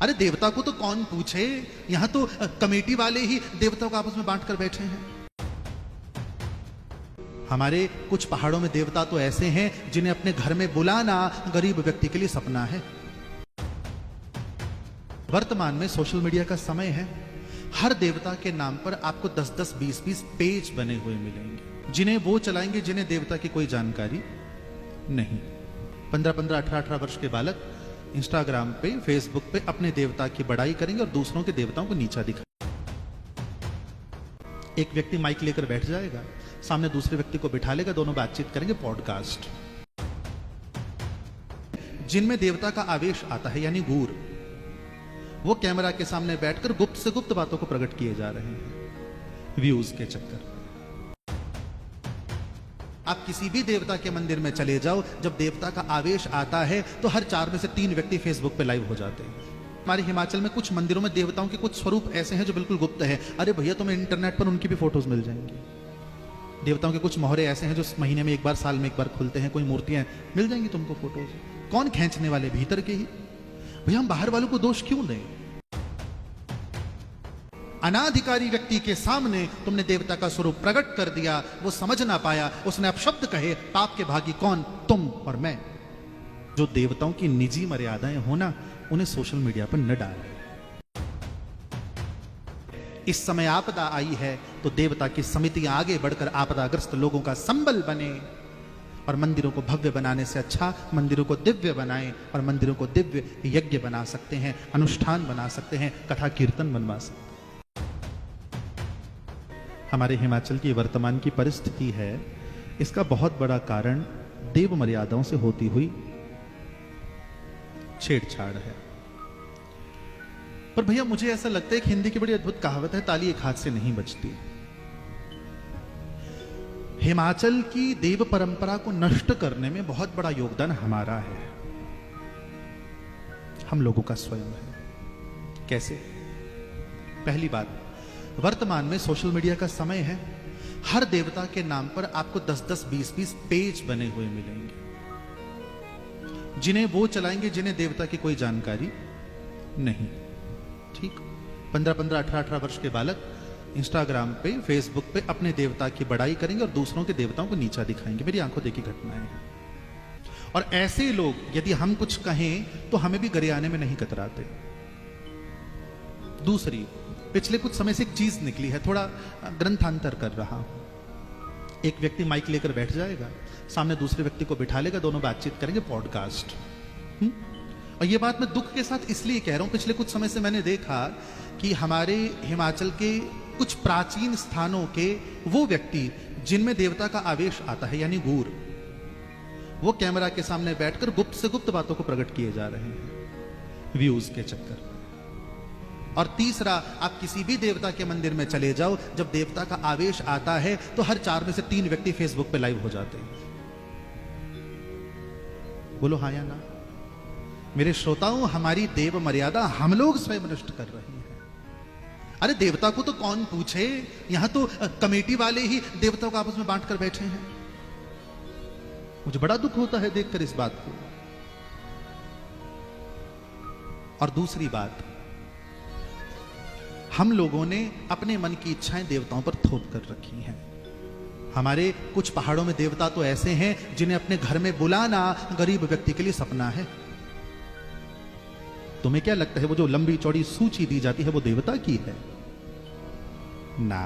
अरे देवता को तो कौन पूछे, यहां तो कमेटी वाले ही देवताओं को आपस में बांट कर बैठे हैं। हमारे कुछ पहाड़ों में देवता तो ऐसे हैं जिन्हें अपने घर में बुलाना गरीब व्यक्ति के लिए सपना है। वर्तमान में सोशल मीडिया का समय है। हर देवता के नाम पर आपको 10-10, 20-20 पेज बने हुए मिलेंगे, जिन्हें वो चलाएंगे जिन्हें देवता की कोई जानकारी नहीं। 15-15, 18-18 वर्ष के बालक इंस्टाग्राम पे, फेसबुक पे अपने देवता की बड़ाई करेंगे और दूसरों के देवताओं को नीचा दिखाएंगे। एक व्यक्ति माइक लेकर बैठ जाएगा, सामने दूसरे व्यक्ति को बिठा लेगा, दोनों बातचीत करेंगे, पॉडकास्ट। जिनमें देवता का आवेश आता है यानी गूर, वो कैमरा के सामने बैठकर गुप्त से गुप्त बातों को प्रकट किए जा रहे हैं व्यूज के चक्कर। आप किसी भी देवता के मंदिर में चले जाओ, जब देवता का आवेश आता है तो हर 4 में से 3 व्यक्ति फेसबुक पे लाइव हो जाते हैं। हमारे हिमाचल में कुछ मंदिरों में देवताओं के कुछ स्वरूप ऐसे हैं जो बिल्कुल गुप्त है। अरे भैया, तुम्हें इंटरनेट पर उनकी भी फोटोज मिल जाएंगी। देवताओं के कुछ मोहरे ऐसे हैं जो महीने में एक बार, साल में एक बार खुलते हैं। कोई मूर्तियां मिल जाएंगी तुमको फोटोज। कौन खींचने वाले? भीतर के ही। भैया, हम बाहर वालों को दोष क्यों दें? अनाधिकारी व्यक्ति के सामने तुमने देवता का स्वरूप प्रकट कर दिया, वो समझ ना पाया, उसने अपशब्द कहे, पाप के भागी कौन? तुम और मैं। जो देवताओं की निजी मर्यादाएं हो ना, उन्हें सोशल मीडिया पर न डालें। इस समय आपदा आई है तो देवता की समितियां आगे बढ़कर आपदाग्रस्त लोगों का संबल बने और मंदिरों को भव्य बनाने से अच्छा मंदिरों को दिव्य बनाएं, और मंदिरों को दिव्य यज्ञ बना सकते हैं, अनुष्ठान बना सकते हैं, कथा कीर्तन बनवा सकते हैं। हमारे हिमाचल की वर्तमान की परिस्थिति है, इसका बहुत बड़ा कारण देव मर्यादाओं से होती हुई छेड़छाड़ है। पर भैया, मुझे ऐसा लगता है कि हिंदी की बड़ी अद्भुत कहावत है, ताली एक हाथ से नहीं बजती। हिमाचल की देव परंपरा को नष्ट करने में बहुत बड़ा योगदान हमारा है, हम लोगों का स्वयं है। कैसे? पहली बात, वर्तमान में सोशल मीडिया का समय है। हर देवता के नाम पर आपको 10-10, 20-20 पेज बने हुए मिलेंगे, जिन्हें वो चलाएंगे जिन्हें देवता की कोई जानकारी नहीं। ठीक? 15-15, 18-18 वर्ष के बालक इंस्टाग्राम पे, फेसबुक पे अपने देवता की बड़ाई करेंगे और दूसरों के देवताओं को नीचा दिखाएंगे। मेरी आंखों देखी घटनाएं हैं। और ऐसे लोग यदि हम कुछ कहें तो हमें भी गरियाने में नहीं कतराते। दूसरी, पिछले कुछ समय से एक चीज निकली है, थोड़ा ग्रंथांतर कर रहा हूं। एक व्यक्ति माइक लेकर बैठ जाएगा, सामने दूसरे व्यक्ति को बिठा लेगा, दोनों बातचीत करेंगे, पॉडकास्ट। और ये बात मैं दुख के साथ इसलिए कह रहा हूं, पिछले कुछ समय से मैंने देखा कि हमारे हिमाचल के कुछ प्राचीन स्थानों के वो व्यक्ति जिनमें देवता का आवेश आता है यानी गूर, वो कैमरा के सामने बैठकर गुप्त से गुप्त बातों को प्रकट किए जा रहे हैं व्यूज के चक्कर। और तीसरा, आप किसी भी देवता के मंदिर में चले जाओ, जब देवता का आवेश आता है तो हर 4 में से 3 व्यक्ति फेसबुक पे लाइव हो जाते हैं। बोलो हाँ या ना? मेरे श्रोताओं, हमारी देव मर्यादा हम लोग स्वयं नष्ट कर रहे हैं। अरे देवता को तो कौन पूछे, यहां तो कमेटी वाले ही देवताओं को आपस में बांट कर बैठे हैं। मुझे बड़ा दुख होता है देखकर इस बात को। और दूसरी बात, हम लोगों ने अपने मन की इच्छाएं देवताओं पर थोप कर रखी हैं। हमारे कुछ पहाड़ों में देवता तो ऐसे हैं जिन्हें अपने घर में बुलाना गरीब व्यक्ति के लिए सपना है। तुम्हें क्या लगता है वो जो लंबी चौड़ी सूची दी जाती है वो देवता की है? ना,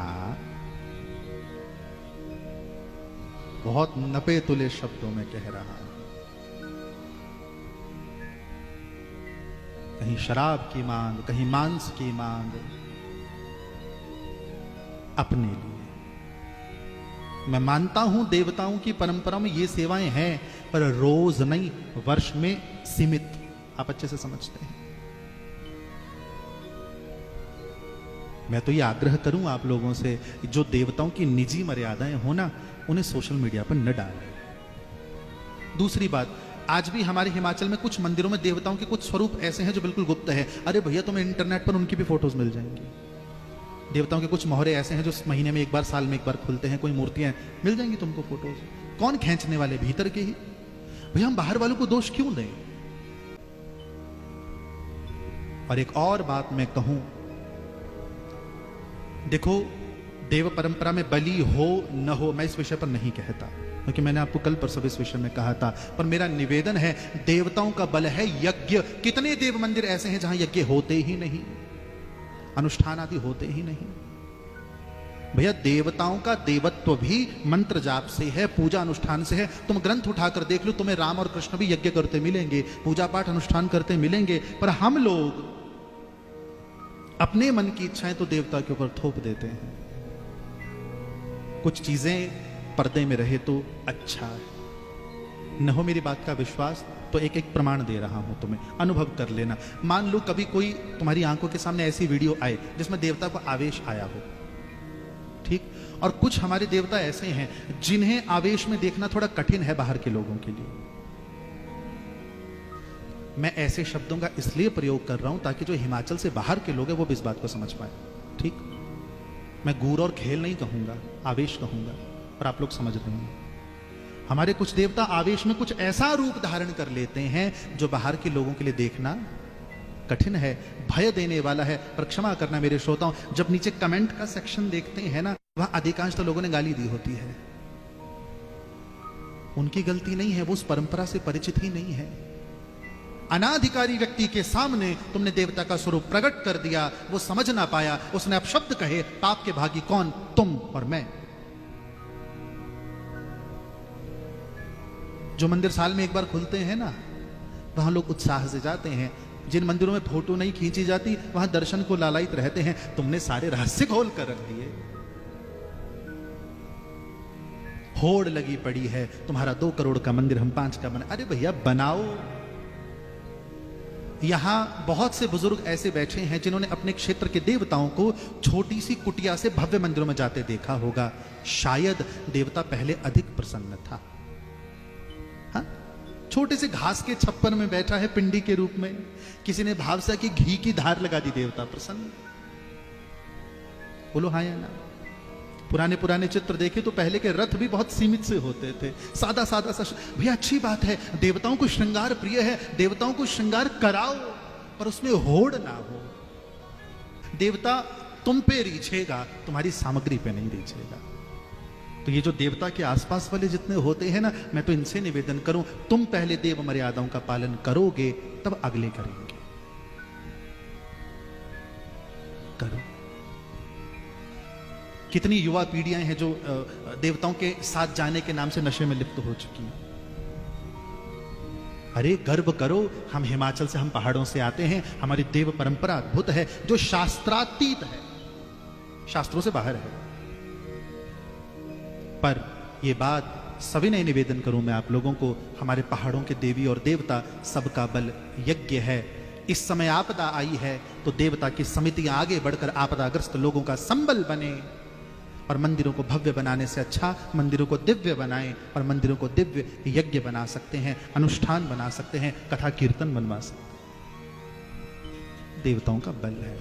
बहुत नपे तुले शब्दों में कह रहा हूं। कहीं शराब की मांग, कहीं मांस की मांग, अपने लिए। मैं मानता हूं देवताओं की परंपरा में ये सेवाएं हैं, पर रोज नहीं, वर्ष में सीमित। आप अच्छे से समझते हैं। मैं तो ये आग्रह करूं आप लोगों से, जो देवताओं की निजी मर्यादाएं हो ना, उन्हें सोशल मीडिया पर न डालें। दूसरी बात, आज भी हमारे हिमाचल में कुछ मंदिरों में देवताओं के कुछ स्वरूप ऐसे हैं जो बिल्कुल गुप्त है। अरे भैया, तुम्हें इंटरनेट पर उनकी भी फोटोज मिल जाएंगी। देवताओं के कुछ मोहरे ऐसे हैं जो महीने में एक बार, साल में एक बार खुलते हैं। कोई मूर्तियां मिल जाएंगी तुमको फोटोज। कौन खींचने वाले? भीतर के ही। भैया, हम बाहर वालों को दोष क्यों दें? और एक और बात मैं कहूं, देखो देव परंपरा में बलि हो न हो मैं इस विषय पर नहीं कहता, क्योंकि मैंने आपको कल परसों इस विषय में कहा था। पर मेरा निवेदन है, देवताओं का बल है यज्ञ। कितने देव मंदिर ऐसे हैं जहां यज्ञ होते ही नहीं, अनुष्ठान आदि होते ही नहीं। भैया देवताओं का देवत्व भी मंत्र जाप से है, पूजा अनुष्ठान से है। तुम ग्रंथ उठाकर देख लो, तुम्हें राम और कृष्ण भी यज्ञ करते मिलेंगे, पूजा पाठ अनुष्ठान करते मिलेंगे। पर हम लोग अपने मन की इच्छाएं तो देवता के ऊपर थोप देते हैं। कुछ चीजें पर्दे में रहे तो अच्छा है। न हो मेरी बात का विश्वास तो एक एक प्रमाण दे रहा हूं, तुम्हें अनुभव कर लेना। मान लो कभी कोई तुम्हारी आंखों के सामने ऐसी वीडियो आए जिसमें देवता को आवेश आया हो, ठीक। और कुछ हमारे देवता ऐसे हैं जिन्हें आवेश में देखना थोड़ा कठिन है बाहर के लोगों के लिए। मैं ऐसे शब्दों का इसलिए प्रयोग कर रहा हूं ताकि जो हिमाचल से बाहर के लोग हैं वो भी इस बात को समझ पाए, ठीक। मैं गूर और खेल नहीं कहूंगा, आवेश कहूंगा, और आप लोग समझ रहे हैं। हमारे कुछ देवता आवेश में कुछ ऐसा रूप धारण कर लेते हैं जो बाहर के लोगों के लिए देखना कठिन है, भय देने वाला है। पर क्षमा करना मेरे श्रोताओं, जब नीचे कमेंट का सेक्शन देखते हैं ना, वहां अधिकांश तो लोगों ने गाली दी होती है। उनकी गलती नहीं है, वो उस परंपरा से परिचित ही नहीं है। अनाधिकारी व्यक्ति के सामने तुमने देवता का स्वरूप प्रकट कर दिया, वो समझ ना पाया, उसने अपशब्द कहे, पाप के भागी कौन? तुम और मैं। जो मंदिर साल में एक बार खुलते हैं ना, वहां लोग उत्साह से जाते हैं। जिन मंदिरों में फोटो नहीं खींची जाती वहां दर्शन को लालायित रहते हैं। तुमने सारे रहस्य खोल कर रख दिए। होड़ लगी पड़ी है, तुम्हारा 2 करोड़ का मंदिर, हम 5 का बना। अरे भैया बनाओ। यहां बहुत से बुजुर्ग ऐसे बैठे हैं जिन्होंने अपने क्षेत्र के देवताओं को छोटी सी कुटिया से भव्य मंदिरों में जाते देखा होगा। शायद देवता पहले अधिक प्रसन्न था। हाँ? छोटे से घास के छप्पर में बैठा है पिंडी के रूप में, किसी ने भाव से कि घी की धार लगा दी, देवता प्रसन्न। बोलो हाँ या ना? पुराने पुराने चित्र देखे तो पहले के रथ भी बहुत सीमित से होते थे, सादा सादा सा। भैया अच्छी बात है, देवताओं को श्रृंगार प्रिय है, देवताओं को श्रृंगार कराओ, पर उसमें होड़ ना हो। देवता तुम पे रीझेगा, तुम्हारी सामग्री पे नहीं रीझेगा। तो ये जो देवता के आसपास वाले जितने होते हैं ना, मैं तो इनसे निवेदन करूं, तुम पहले देव मर्यादाओं का पालन करोगे तब अगले करेंगे। करो। कितनी युवा पीढ़ियां हैं जो देवताओं के साथ जाने के नाम से नशे में लिप्त हो चुकी हैं। अरे गर्व करो, हम हिमाचल से, हम पहाड़ों से आते हैं, हमारी देव परंपरा अद्भुत है, जो शास्त्रातीत है, शास्त्रों से बाहर है। पर यह बात सविनय निवेदन करूं मैं आप लोगों को, हमारे पहाड़ों के देवी और देवता सबका बल यज्ञ है। इस समय आपदा आई है तो देवता की समितियां आगे बढ़कर आपदाग्रस्त लोगों का संबल बने, और मंदिरों को भव्य बनाने से अच्छा मंदिरों को दिव्य बनाएं, और मंदिरों को दिव्य यज्ञ बना सकते हैं, अनुष्ठान बना सकते हैं, कथा कीर्तन बनवा सकते हैं। देवताओं का बल है।